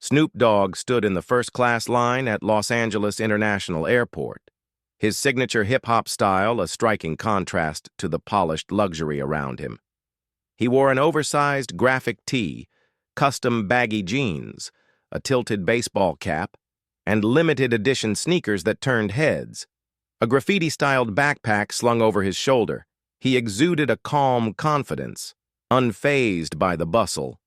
Snoop Dogg stood in the first-class line at Los Angeles International Airport, his signature hip-hop style a striking contrast to the polished luxury around him. He wore an oversized graphic tee, custom baggy jeans, a tilted baseball cap, and limited-edition sneakers that turned heads. A graffiti-styled backpack slung over his shoulder, he exuded a calm confidence, unfazed by the bustle.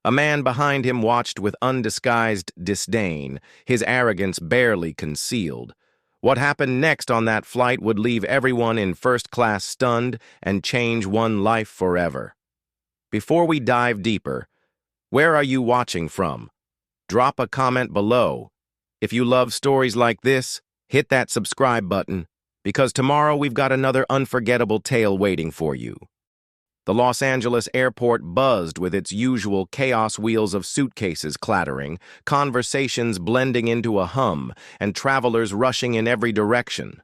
A man behind him watched with undisguised disdain, his arrogance barely concealed. What happened next on that flight would leave everyone in first class stunned and change one life forever. Before we dive deeper, where are you watching from? Drop a comment below. If you love stories like this, hit that subscribe button, because tomorrow we've got another unforgettable tale waiting for you. The Los Angeles airport buzzed with its usual chaos, wheels of suitcases clattering, conversations blending into a hum, and travelers rushing in every direction.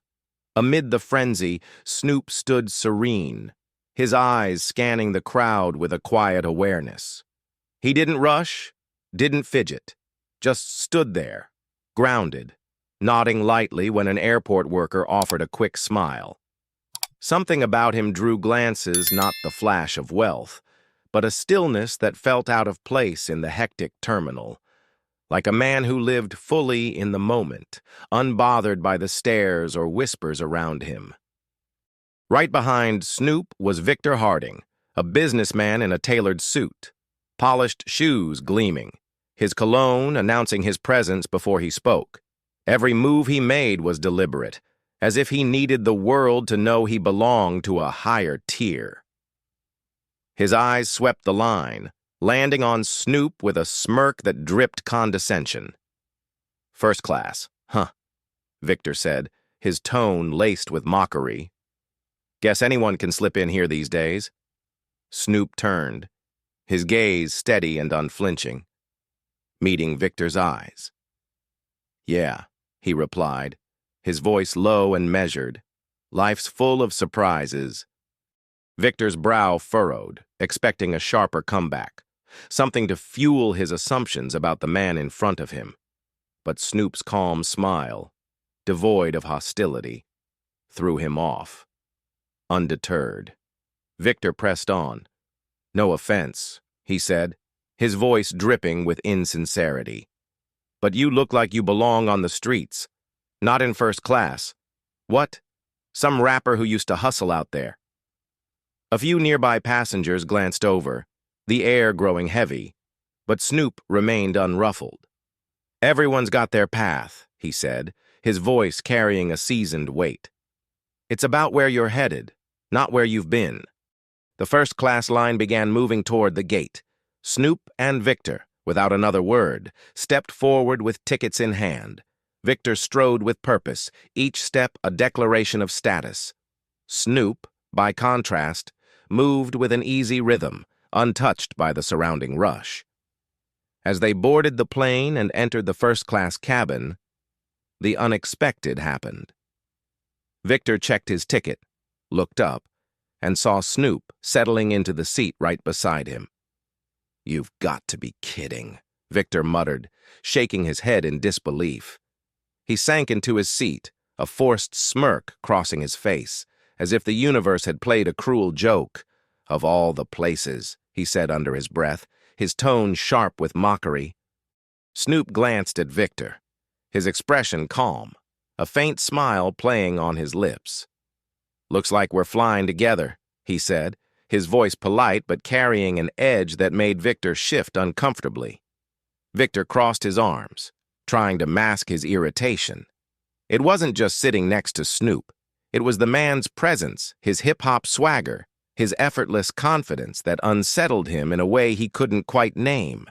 Amid the frenzy, Snoop stood serene, his eyes scanning the crowd with a quiet awareness. He didn't rush, didn't fidget, just stood there, grounded, nodding lightly when an airport worker offered a quick smile. Something about him drew glances, not the flash of wealth, but a stillness that felt out of place in the hectic terminal, like a man who lived fully in the moment, unbothered by the stares or whispers around him. Right behind Snoop was Victor Harding, a businessman in a tailored suit, polished shoes gleaming, his cologne announcing his presence before he spoke. Every move he made was deliberate, as if he needed the world to know he belonged to a higher tier. His eyes swept the line, landing on Snoop with a smirk that dripped condescension. "First class, huh?" Victor said, his tone laced with mockery. "Guess anyone can slip in here these days." Snoop turned, his gaze steady and unflinching, meeting Victor's eyes. "Yeah," he replied, his voice low and measured. "Life's full of surprises." Victor's brow furrowed, expecting a sharper comeback, something to fuel his assumptions about the man in front of him. But Snoop's calm smile, devoid of hostility, threw him off. Undeterred, Victor pressed on. "No offense," he said, his voice dripping with insincerity, "but you look like you belong on the streets. Not in first class. What? Some rapper who used to hustle out there." A few nearby passengers glanced over, the air growing heavy, but Snoop remained unruffled. "Everyone's got their path," he said, his voice carrying a seasoned weight. "It's about where you're headed, not where you've been." The first-class line began moving toward the gate. Snoop and Victor, without another word, stepped forward with tickets in hand. Victor strode with purpose, each step a declaration of status. Snoop, by contrast, moved with an easy rhythm, untouched by the surrounding rush. As they boarded the plane and entered the first-class cabin, the unexpected happened. Victor checked his ticket, looked up, and saw Snoop settling into the seat right beside him. "You've got to be kidding," Victor muttered, shaking his head in disbelief. He sank into his seat, a forced smirk crossing his face, as if the universe had played a cruel joke. "Of all the places," he said under his breath, his tone sharp with mockery. Snoop glanced at Victor, his expression calm, a faint smile playing on his lips. "Looks like we're flying together," he said, his voice polite but carrying an edge that made Victor shift uncomfortably. Victor crossed his arms, trying to mask his irritation. It wasn't just sitting next to Snoop. It was the man's presence, his hip-hop swagger, his effortless confidence that unsettled him in a way he couldn't quite name.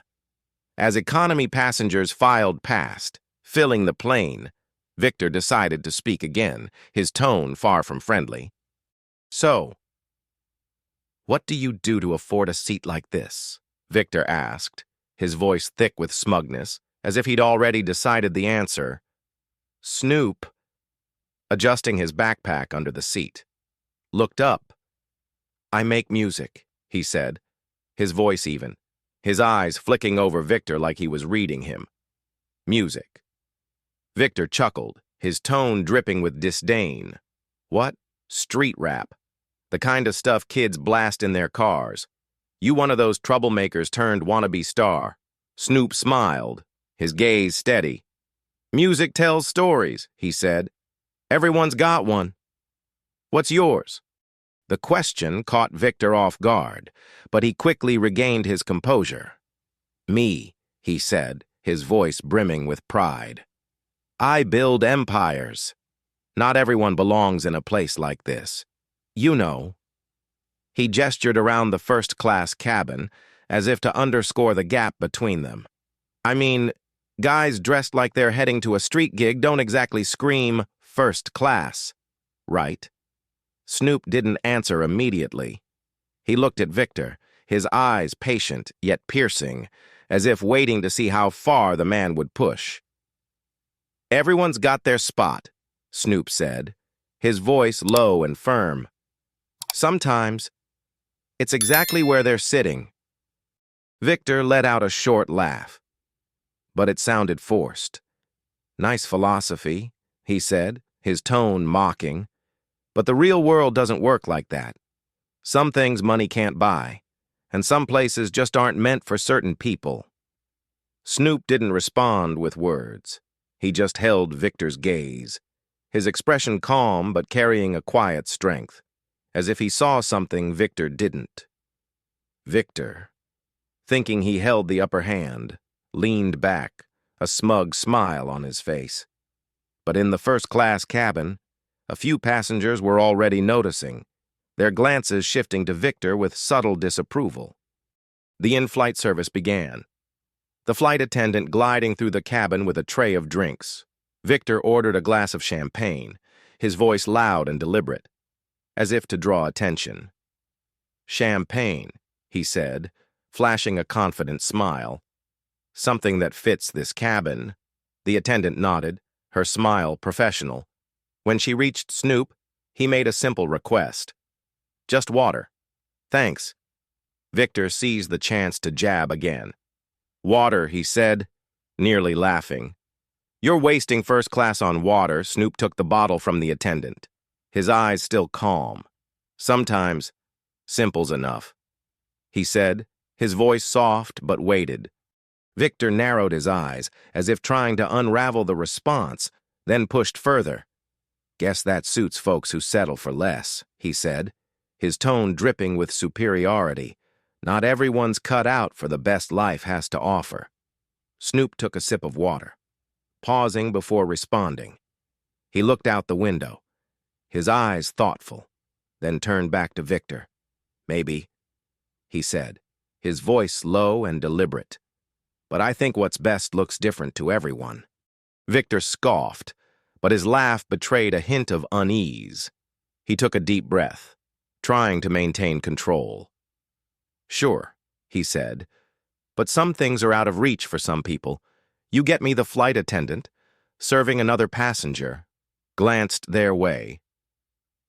As economy passengers filed past, filling the plane, Victor decided to speak again, his tone far from friendly. "So, what do you do to afford a seat like this?" Victor asked, his voice thick with smugness, as if he'd already decided the answer. Snoop, adjusting his backpack under the seat, looked up. "I make music," he said, his voice even. his eyes flicking over Victor like he was reading him. Music. Victor chuckled, his tone dripping with disdain. What? Street rap. The kind of stuff kids blast in their cars. You one of those troublemakers turned wannabe star. Snoop smiled, his gaze steady. Music tells stories, he said. Everyone's got one. What's yours? The question caught Victor off guard, but he quickly regained his composure. Me, he said, his voice brimming with pride. I build empires. Not everyone belongs in a place like this. You know. He gestured around the first-class cabin, as if to underscore the gap between them. I mean, guys dressed like they're heading to a street gig don't exactly scream first class, right? Snoop didn't answer immediately. He looked at Victor, his eyes patient yet piercing, as if waiting to see how far the man would push. Everyone's got their spot, Snoop said, his voice low and firm. Sometimes, it's exactly where they're sitting. Victor let out a short laugh, but it sounded forced. Nice philosophy, he said, his tone mocking. But the real world doesn't work like that. Some things money can't buy, and some places just aren't meant for certain people. Snoop didn't respond with words. He just held Victor's gaze, his expression calm but carrying a quiet strength, as if he saw something Victor didn't. Victor, thinking he held the upper hand, leaned back, a smug smile on his face. But in the first-class cabin, a few passengers were already noticing, their glances shifting to Victor with subtle disapproval. The in-flight service began, the flight attendant gliding through the cabin with a tray of drinks. Victor ordered a glass of champagne, his voice loud and deliberate, as if to draw attention. Champagne, he said, flashing a confident smile. Something that fits this cabin. The attendant nodded, her smile professional. When she reached Snoop, he made a simple request. Just water. Thanks. Victor seized the chance to jab again. Water, he said, nearly laughing. You're wasting first class on water. Snoop took the bottle from the attendant, his eyes still calm. Sometimes, simple's enough, he said, his voice soft but weighted. Victor narrowed his eyes, as if trying to unravel the response, then pushed further. Guess that suits folks who settle for less, he said, his tone dripping with superiority. Not everyone's cut out for the best life has to offer. Snoop took a sip of water, pausing before responding. He looked out the window, his eyes thoughtful, then turned back to Victor. Maybe, he said, his voice low and deliberate. But I think what's best looks different to everyone. Victor scoffed, but his laugh betrayed a hint of unease. He took a deep breath, trying to maintain control. Sure, he said, but some things are out of reach for some people. You get me the flight attendant, serving another passenger, glanced their way,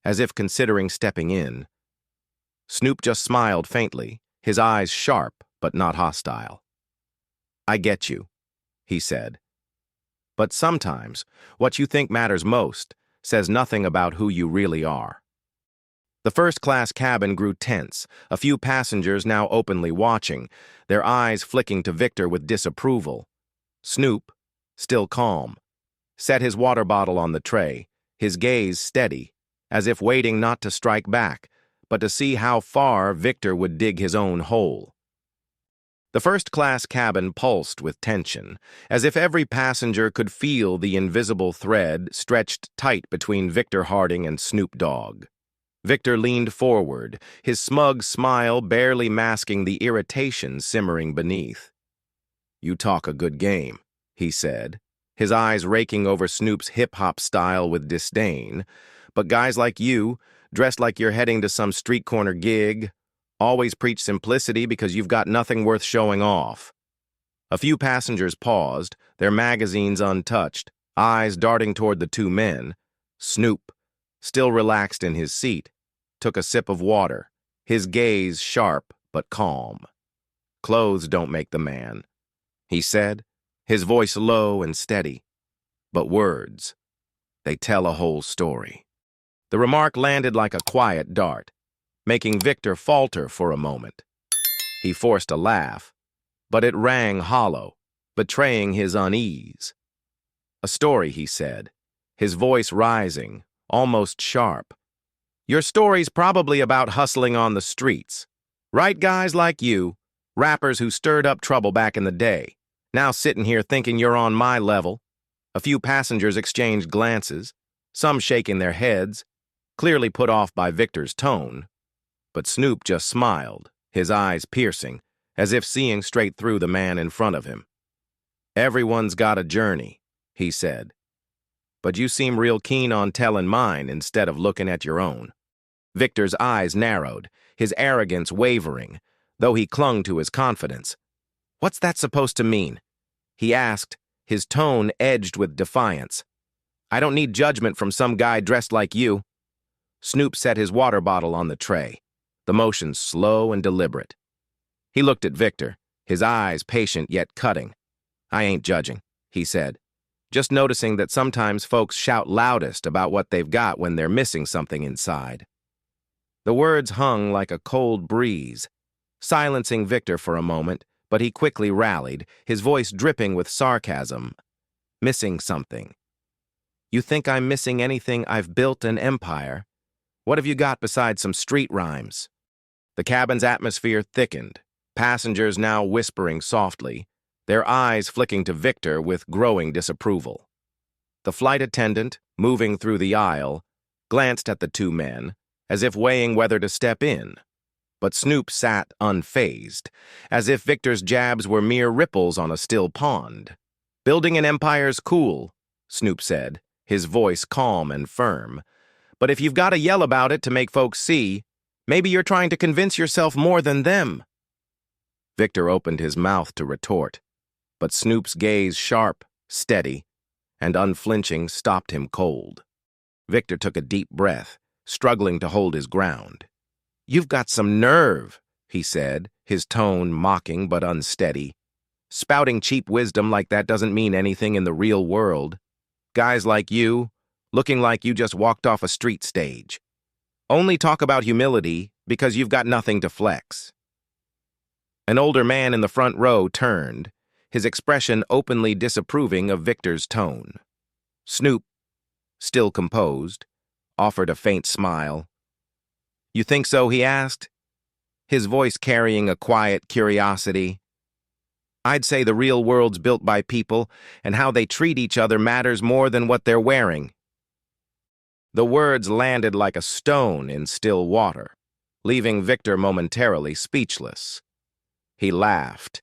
as if considering stepping in. Snoop just smiled faintly, his eyes sharp but not hostile. I get you, he said. But sometimes, what you think matters most says nothing about who you really are. The first-class cabin grew tense, a few passengers now openly watching, their eyes flicking to Victor with disapproval. Snoop, still calm, set his water bottle on the tray, his gaze steady, as if waiting not to strike back, but to see how far Victor would dig his own hole. The first-class cabin pulsed with tension, as if every passenger could feel the invisible thread stretched tight between Victor Harding and Snoop Dogg. Victor leaned forward, his smug smile barely masking the irritation simmering beneath. You talk a good game, he said, his eyes raking over Snoop's hip-hop style with disdain. But guys like you, dressed like you're heading to some street corner gig, always preach simplicity because you've got nothing worth showing off. A few passengers paused, their magazines untouched, eyes darting toward the two men. Snoop, still relaxed in his seat, took a sip of water, his gaze sharp but calm. Clothes don't make the man, he said, his voice low and steady. But words, they tell a whole story. The remark landed like a quiet dart, making Victor falter for a moment. He forced a laugh, but it rang hollow, betraying his unease. A story, he said, his voice rising, almost sharp. Your story's probably about hustling on the streets. Right guys like you, rappers who stirred up trouble back in the day, now sitting here thinking you're on my level. A few passengers exchanged glances, some shaking their heads, clearly put off by Victor's tone. But Snoop just smiled, his eyes piercing, as if seeing straight through the man in front of him. Everyone's got a journey, he said. But you seem real keen on telling mine instead of looking at your own. Victor's eyes narrowed, his arrogance wavering, though he clung to his confidence. What's that supposed to mean? He asked, his tone edged with defiance. I don't need judgment from some guy dressed like you. Snoop set his water bottle on the tray, the motion slow and deliberate. He looked at Victor, his eyes patient yet cutting. I ain't judging, he said, just noticing that sometimes folks shout loudest about what they've got when they're missing something inside. The words hung like a cold breeze, silencing Victor for a moment, but he quickly rallied, his voice dripping with sarcasm. Missing something. You think I'm missing anything? I've built an empire. What have you got besides some street rhymes? The cabin's atmosphere thickened, passengers now whispering softly, their eyes flicking to Victor with growing disapproval. The flight attendant, moving through the aisle, glanced at the two men, as if weighing whether to step in. But Snoop sat unfazed, as if Victor's jabs were mere ripples on a still pond. Building an empire's cool, Snoop said, his voice calm and firm. But if you've got to yell about it to make folks see, maybe you're trying to convince yourself more than them. Victor opened his mouth to retort, but Snoop's gaze sharp, steady, and unflinching stopped him cold. Victor took a deep breath, struggling to hold his ground. You've got some nerve, he said, his tone mocking but unsteady. Spouting cheap wisdom like that doesn't mean anything in the real world. Guys like you, looking like you just walked off a street stage. Only talk about humility because you've got nothing to flex. An older man in the front row turned, his expression openly disapproving of Victor's tone. Snoop, still composed, offered a faint smile. You think so? He asked, his voice carrying a quiet curiosity. I'd say the real world's built by people, and how they treat each other matters more than what they're wearing. The words landed like a stone in still water, leaving Victor momentarily speechless. He laughed,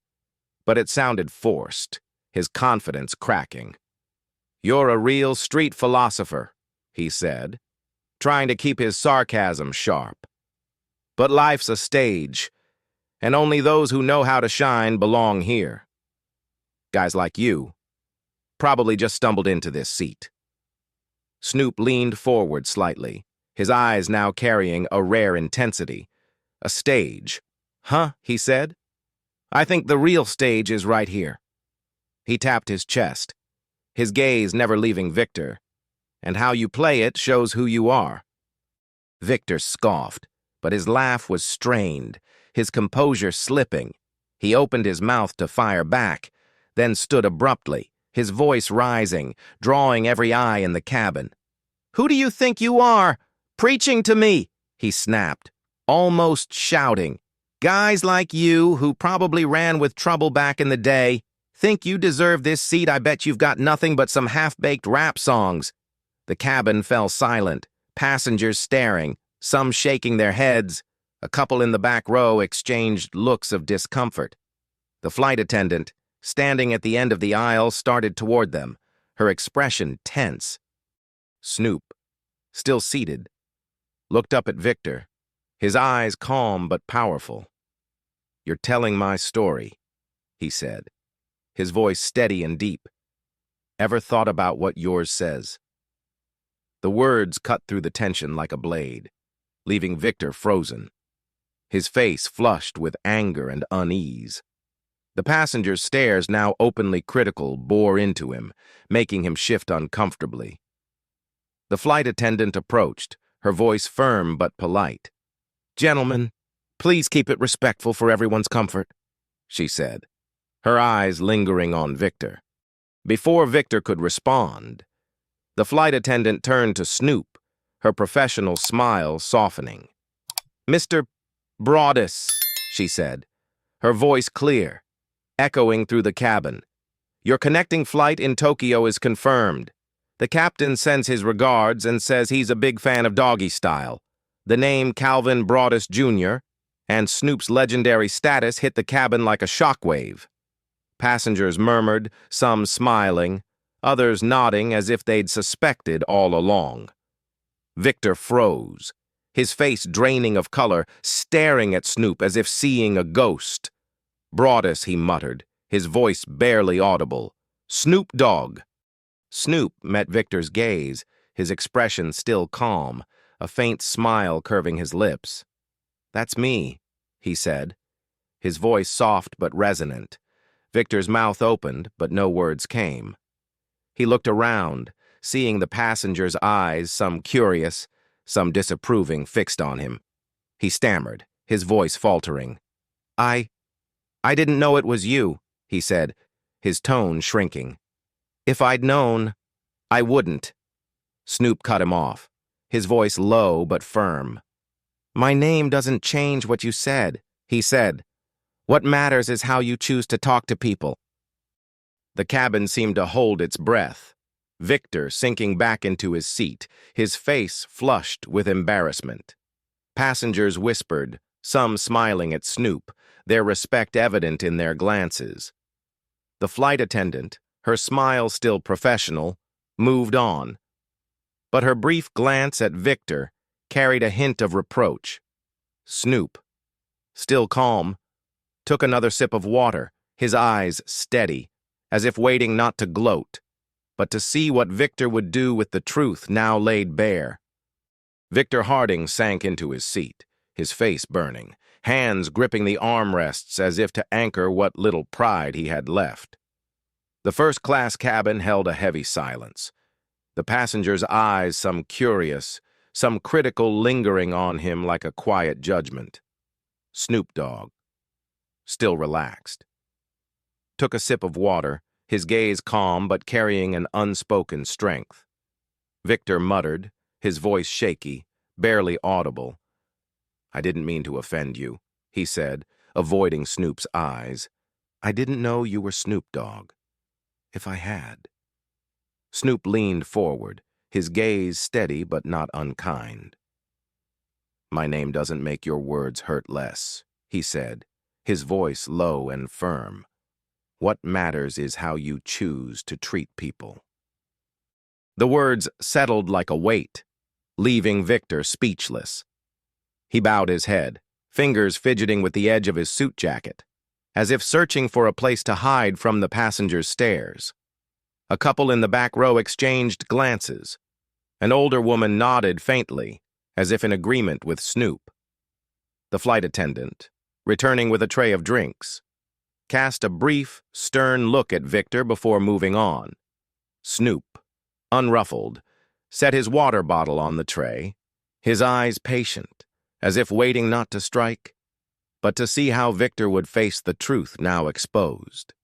but it sounded forced, his confidence cracking. You're a real street philosopher, he said, trying to keep his sarcasm sharp. But life's a stage, and only those who know how to shine belong here. Guys like you probably just stumbled into this seat. Snoop leaned forward slightly, his eyes now carrying a rare intensity. A stage. Huh, he said. I think the real stage is right here. He tapped his chest, his gaze never leaving Victor. And how you play it shows who you are. Victor scoffed, but his laugh was strained, his composure slipping. He opened his mouth to fire back, then stood abruptly, his voice rising, drawing every eye in the cabin. Who do you think you are? Preaching to me, he snapped, almost shouting. Guys like you, who probably ran with trouble back in the day, think you deserve this seat. I bet you've got nothing but some half-baked rap songs. The cabin fell silent, passengers staring, some shaking their heads. A couple in the back row exchanged looks of discomfort. The flight attendant, standing at the end of the aisle, started toward them, her expression tense. Snoop, still seated, looked up at Victor, his eyes calm but powerful. You're telling my story, he said, his voice steady and deep. Ever thought about what yours says? The words cut through the tension like a blade, leaving Victor frozen, his face flushed with anger and unease. The passenger's stares, now openly critical, bore into him, making him shift uncomfortably. The flight attendant approached, her voice firm but polite. "Gentlemen, please keep it respectful for everyone's comfort," she said, her eyes lingering on Victor. Before Victor could respond, the flight attendant turned to Snoop, her professional smile softening. "Mr. Broadus," she said, her voice clear, echoing through the cabin. "Your connecting flight in Tokyo is confirmed. The captain sends his regards and says he's a big fan of doggy style. The name Calvin Broadus Jr. and Snoop's legendary status hit the cabin like a shockwave." Passengers murmured, some smiling, others nodding as if they'd suspected all along. Victor froze, his face draining of color, staring at Snoop as if seeing a ghost. "Broadus," he muttered, his voice barely audible. "Snoop Dogg." Snoop met Victor's gaze, his expression still calm, a faint smile curving his lips. "That's me," he said, his voice soft but resonant. Victor's mouth opened, but no words came. He looked around, seeing the passengers' eyes, some curious, some disapproving, fixed on him. He stammered, his voice faltering. I didn't know it was you," he said, his tone shrinking. "If I'd known, I wouldn't." Snoop cut him off, his voice low but firm. "My name doesn't change what you said," he said. "What matters is how you choose to talk to people." The cabin seemed to hold its breath, Victor sinking back into his seat, his face flushed with embarrassment. Passengers whispered, some smiling at Snoop, their respect evident in their glances. The flight attendant, her smile still professional, moved on. But her brief glance at Victor carried a hint of reproach. Snoop, still calm, took another sip of water, his eyes steady, as if waiting not to gloat, but to see what Victor would do with the truth now laid bare. Victor Harding sank into his seat, his face burning, hands gripping the armrests as if to anchor what little pride he had left. The first-class cabin held a heavy silence, the passengers' eyes some curious, some critical lingering on him like a quiet judgment. Snoop Dogg, still relaxed, took a sip of water, his gaze calm but carrying an unspoken strength. Victor muttered, his voice shaky, barely audible. "I didn't mean to offend you," he said, avoiding Snoop's eyes. "I didn't know you were Snoop Dogg. If I had." Snoop leaned forward, his gaze steady but not unkind. "My name doesn't make your words hurt less," he said, his voice low and firm. "What matters is how you choose to treat people." The words settled like a weight, leaving Victor speechless. He bowed his head, fingers fidgeting with the edge of his suit jacket, as if searching for a place to hide from the passengers' stares. A couple in the back row exchanged glances. An older woman nodded faintly, as if in agreement with Snoop. The flight attendant, returning with a tray of drinks, cast a brief, stern look at Victor before moving on. Snoop, unruffled, set his water bottle on the tray, his eyes patient, as if waiting not to strike, but to see how Victor would face the truth now exposed.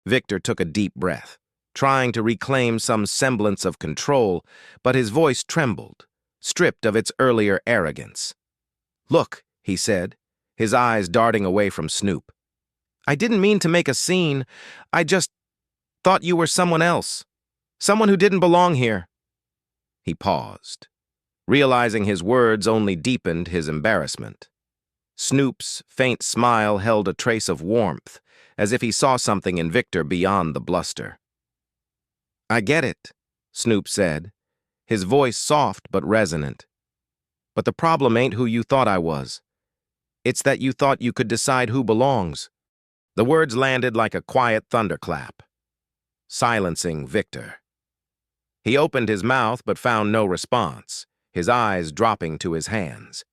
Victor took a deep breath, trying to reclaim some semblance of control, but his voice trembled, stripped of its earlier arrogance. "Look," he said, his eyes darting away from Snoop. "I didn't mean to make a scene. I just thought you were someone else. Someone who didn't belong here." He paused, realizing his words only deepened his embarrassment. Snoop's faint smile held a trace of warmth, as if he saw something in Victor beyond the bluster. "I get it," Snoop said, his voice soft but resonant. "But the problem ain't who you thought I was. It's that you thought you could decide who belongs." The words landed like a quiet thunderclap, silencing Victor. He opened his mouth but found no response, his eyes dropping to his hands.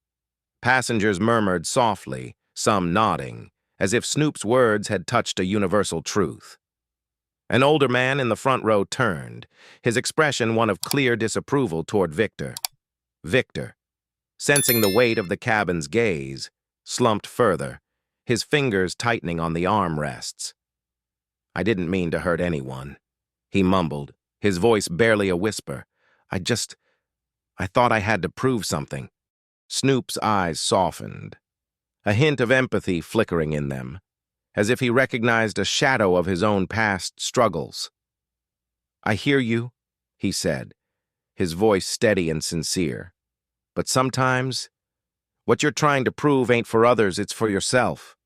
Passengers murmured softly, some nodding, as if Snoop's words had touched a universal truth. An older man in the front row turned, his expression one of clear disapproval toward Victor. Victor, sensing the weight of the cabin's gaze, slumped further, his fingers tightening on the armrests. "I didn't mean to hurt anyone," he mumbled, his voice barely a whisper. I thought I had to prove something." Snoop's eyes softened, a hint of empathy flickering in them, as if he recognized a shadow of his own past struggles. "I hear you," he said, his voice steady and sincere. "But sometimes, what you're trying to prove ain't for others, it's for yourself."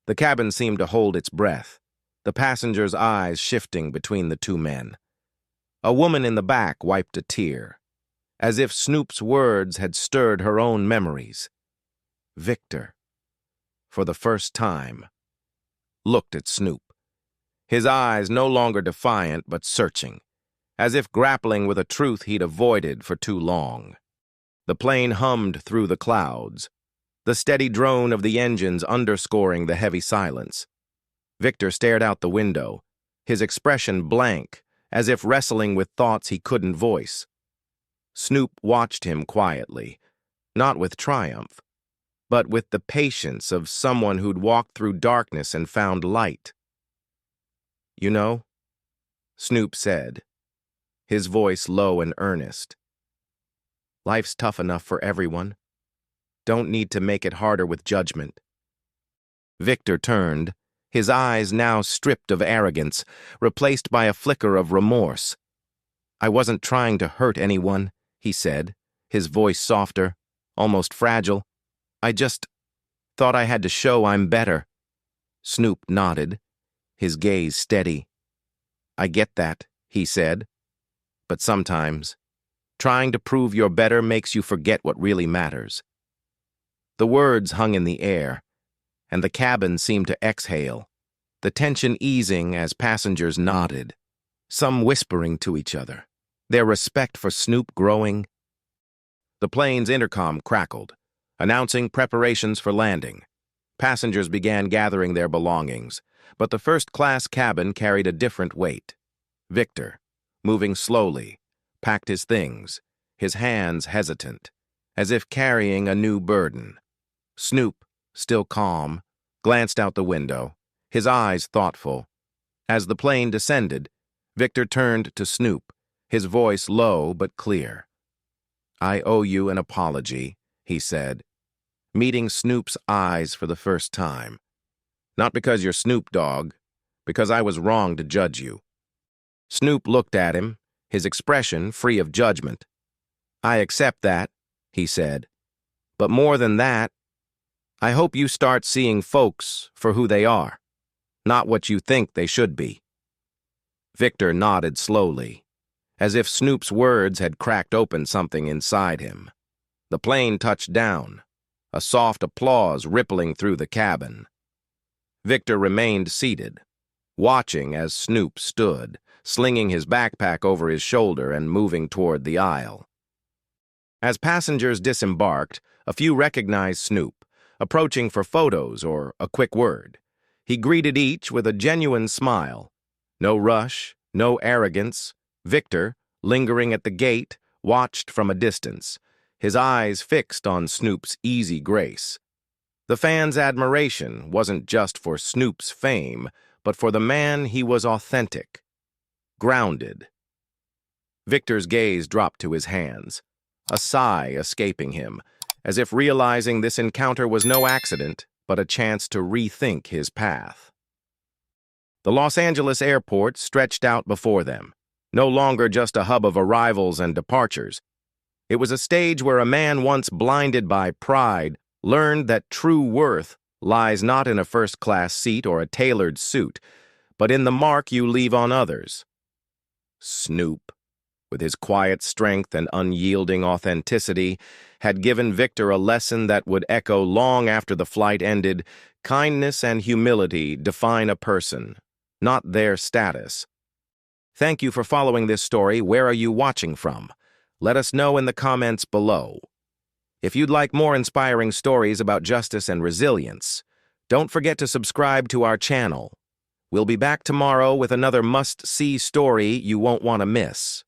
The cabin seemed to hold its breath, the passengers' eyes shifting between the two men. A woman in the back wiped a tear, as if Snoop's words had stirred her own memories. Victor, for the first time, looked at Snoop, his eyes no longer defiant but searching, as if grappling with a truth he'd avoided for too long. The plane hummed through the clouds, the steady drone of the engines underscoring the heavy silence. Victor stared out the window, his expression blank, as if wrestling with thoughts he couldn't voice. Snoop watched him quietly, not with triumph, but with the patience of someone who'd walked through darkness and found light. "You know," Snoop said, his voice low and earnest, "life's tough enough for everyone. Don't need to make it harder with judgment." Victor turned, his eyes now stripped of arrogance, replaced by a flicker of remorse. "I wasn't trying to hurt anyone," he said, his voice softer, almost fragile. "I just thought I had to show I'm better." Snoop nodded, his gaze steady. "I get that," he said. "But sometimes, trying to prove you're better makes you forget what really matters." The words hung in the air, and the cabin seemed to exhale, the tension easing as passengers nodded, some whispering to each other, their respect for Snoop growing. The plane's intercom crackled, announcing preparations for landing. Passengers began gathering their belongings, but the first-class cabin carried a different weight. Victor, moving slowly, packed his things, his hands hesitant, as if carrying a new burden. Snoop, still calm, glanced out the window, his eyes thoughtful. As the plane descended, Victor turned to Snoop, his voice low but clear. "I owe you an apology," he said, meeting Snoop's eyes for the first time. "Not because you're Snoop Dogg, because I was wrong to judge you." Snoop looked at him, his expression free of judgment. "I accept that," he said. "But more than that, I hope you start seeing folks for who they are, not what you think they should be." Victor nodded slowly, as if Snoop's words had cracked open something inside him. The plane touched down, a soft applause rippling through the cabin. Victor remained seated, watching as Snoop stood, slinging his backpack over his shoulder and moving toward the aisle. As passengers disembarked, a few recognized Snoop, approaching for photos or a quick word. He greeted each with a genuine smile. No rush, no arrogance. Victor, lingering at the gate, watched from a distance, his eyes fixed on Snoop's easy grace. The fans' admiration wasn't just for Snoop's fame, but for the man he was authentic, grounded. Victor's gaze dropped to his hands, a sigh escaping him, as if realizing this encounter was no accident, but a chance to rethink his path. The Los Angeles airport stretched out before them, no longer just a hub of arrivals and departures. It was a stage where a man once blinded by pride learned that true worth lies not in a first-class seat or a tailored suit, but in the mark you leave on others. Snoop, with his quiet strength and unyielding authenticity, had given Victor a lesson that would echo long after the flight ended. Kindness and humility define a person, not their status. Thank you for following this story. Where are you watching from? Let us know in the comments below. If you'd like more inspiring stories about justice and resilience, Don't forget to subscribe to our channel. We'll be back tomorrow with another must-see story you won't want to miss.